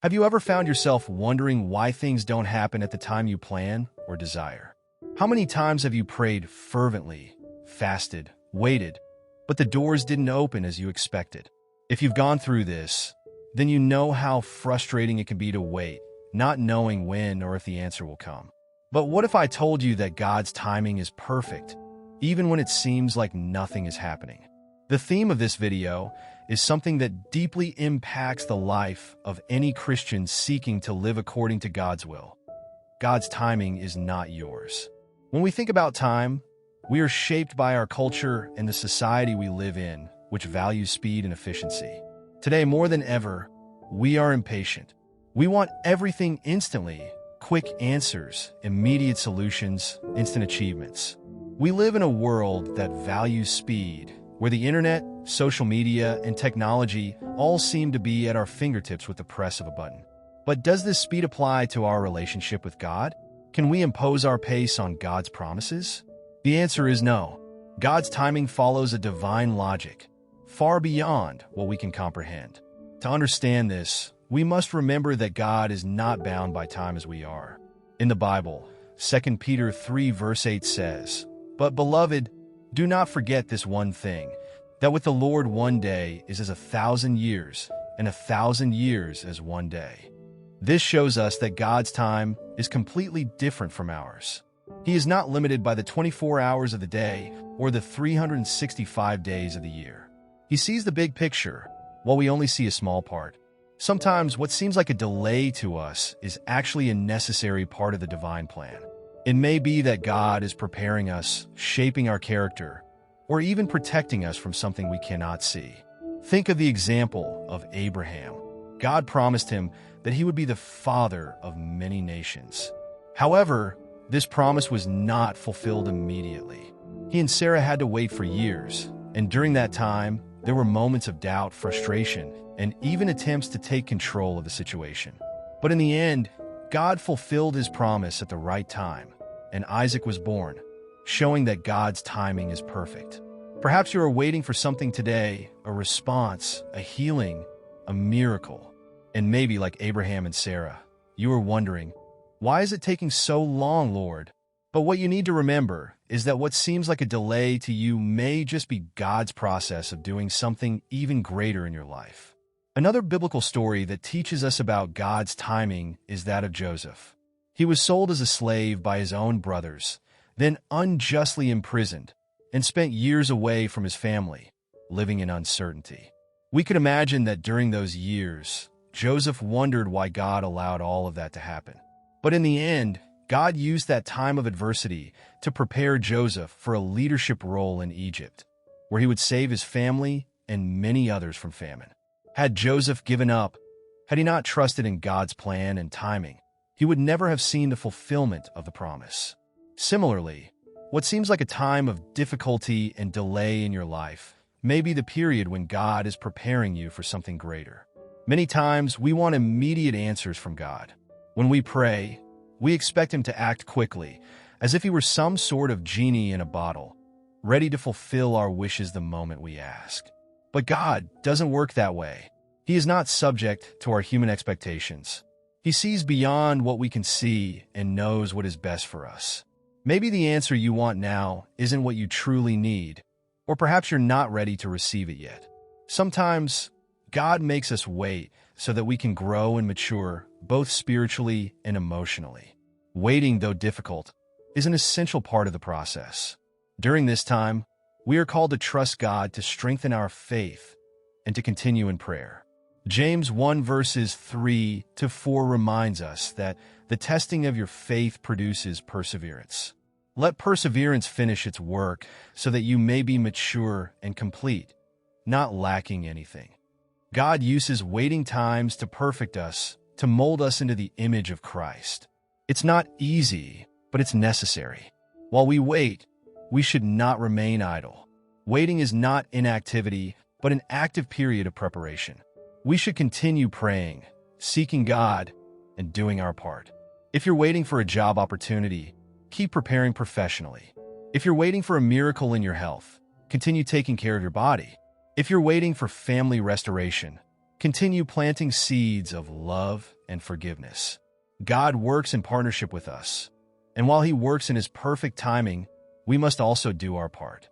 Have you ever found yourself wondering why things don't happen at the time you plan or desire? How many times have you prayed fervently, fasted, waited, but the doors didn't open as you expected? If you've gone through this, then you know how frustrating it can be to wait, not knowing when or if the answer will come. But what if I told you that God's timing is perfect, even when it seems like nothing is happening? The theme of this video is something that deeply impacts the life of any Christian seeking to live according to God's will. God's timing is not yours. When we think about time, we are shaped by our culture and the society we live in, which values speed and efficiency. Today, more than ever, we are impatient. We want everything instantly, quick answers, immediate solutions, instant achievements. We live in a world that values speed, where the internet, social media, and technology all seem to be at our fingertips with the press of a button. But does this speed apply to our relationship with God? Can we impose our pace on God's promises? The answer is no. God's timing follows a divine logic, far beyond what we can comprehend. To understand this, we must remember that God is not bound by time as we are. In the Bible, 2 Peter 3 verse 8 says, "But beloved, do not forget this one thing, that with the Lord 1 day is as 1,000 years, and 1,000 years as 1 day." This shows us that God's time is completely different from ours. He is not limited by the 24 hours of the day or the 365 days of the year. He sees the big picture, while we only see a small part. Sometimes what seems like a delay to us is actually a necessary part of the divine plan. It may be that God is preparing us, shaping our character, or even protecting us from something we cannot see. Think of the example of Abraham. God promised him that he would be the father of many nations. However, this promise was not fulfilled immediately. He and Sarah had to wait for years, and during that time, there were moments of doubt, frustration, and even attempts to take control of the situation. But in the end, God fulfilled his promise at the right time, and Isaac was born, showing that God's timing is perfect. Perhaps you are waiting for something today, a response, a healing, a miracle. And maybe like Abraham and Sarah, you are wondering, why is it taking so long, Lord? But what you need to remember is that what seems like a delay to you may just be God's process of doing something even greater in your life. Another biblical story that teaches us about God's timing is that of Joseph. He was sold as a slave by his own brothers, then unjustly imprisoned, and spent years away from his family, living in uncertainty. We could imagine that during those years, Joseph wondered why God allowed all of that to happen. But in the end, God used that time of adversity to prepare Joseph for a leadership role in Egypt, where he would save his family and many others from famine. Had Joseph given up, had he not trusted in God's plan and timing, he would never have seen the fulfillment of the promise. Similarly, what seems like a time of difficulty and delay in your life may be the period when God is preparing you for something greater. Many times, we want immediate answers from God. When we pray, we expect him to act quickly, as if he were some sort of genie in a bottle, ready to fulfill our wishes the moment we ask. But God doesn't work that way. He is not subject to our human expectations. He sees beyond what we can see and knows what is best for us. Maybe the answer you want now isn't what you truly need, or perhaps you're not ready to receive it yet. Sometimes, God makes us wait so that we can grow and mature, both spiritually and emotionally. Waiting, though difficult, is an essential part of the process. During this time, we are called to trust God to strengthen our faith and to continue in prayer. James 1 verses 3 to 4 reminds us that the testing of your faith produces perseverance. Let perseverance finish its work so that you may be mature and complete, not lacking anything. God uses waiting times to perfect us, to mold us into the image of Christ. It's not easy, but it's necessary. While we wait, we should not remain idle. Waiting is not inactivity, but an active period of preparation. We should continue praying, seeking God, and doing our part. If you're waiting for a job opportunity, keep preparing professionally. If you're waiting for a miracle in your health, continue taking care of your body. If you're waiting for family restoration, Continue planting seeds of love and forgiveness. God works in partnership with us, and while He works in His perfect timing, we must also do our part.